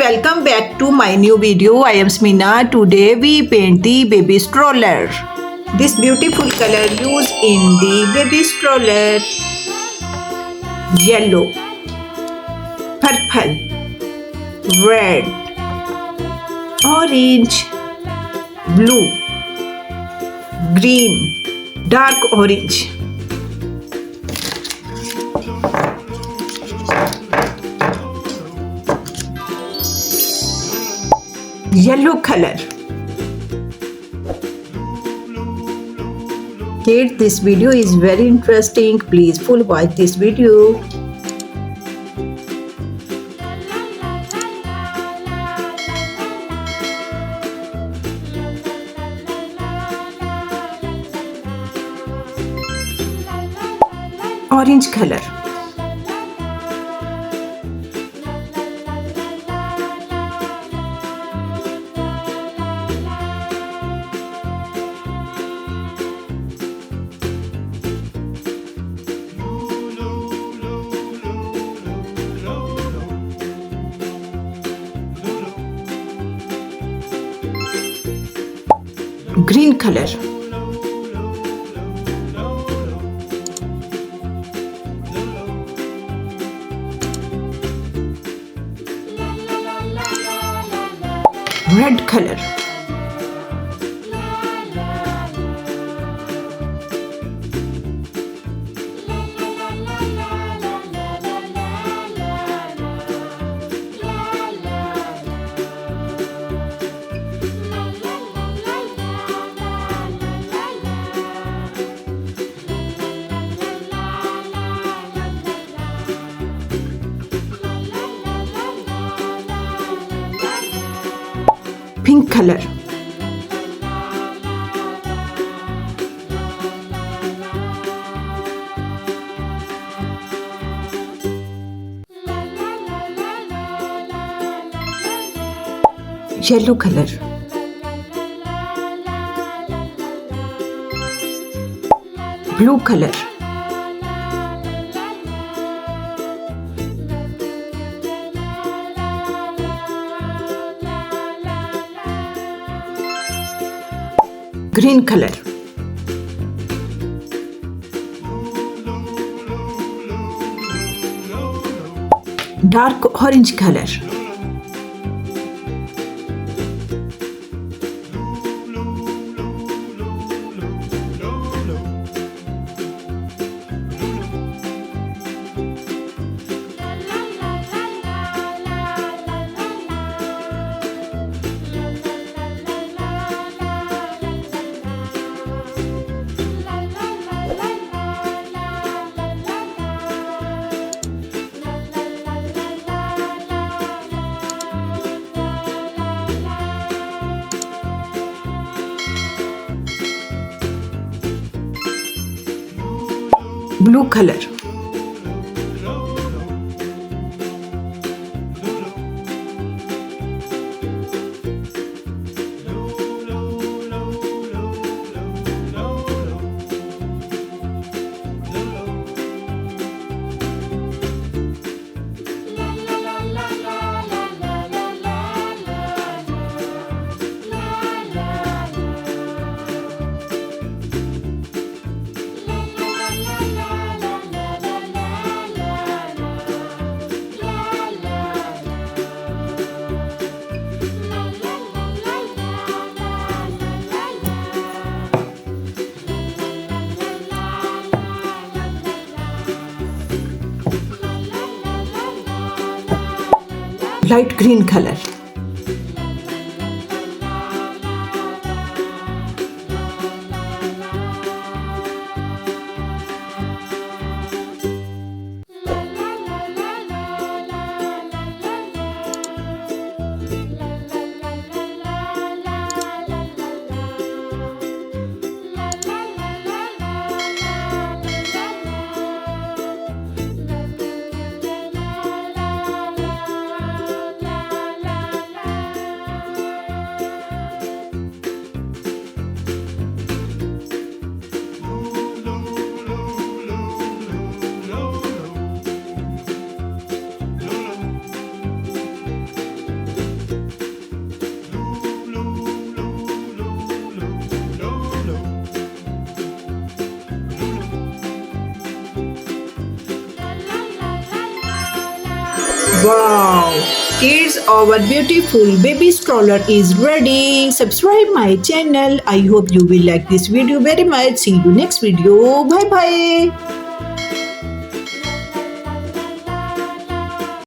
welcome back to my new video. I am Samina. Today we paint the baby stroller. This beautiful color used in the baby stroller: yellow, purple, red, orange, blue, green, dark orange. Yellow color. Kids, this video is very interesting. Please full watch this video. Orange color. Green color. Red color. Pink color. Yellow color. Blue color. Green color. Dark orange color. Blue color. Light green color. Wow! Kids, our beautiful baby stroller is ready. Subscribe my channel. I hope you will like this video very much. See you next video. Bye bye.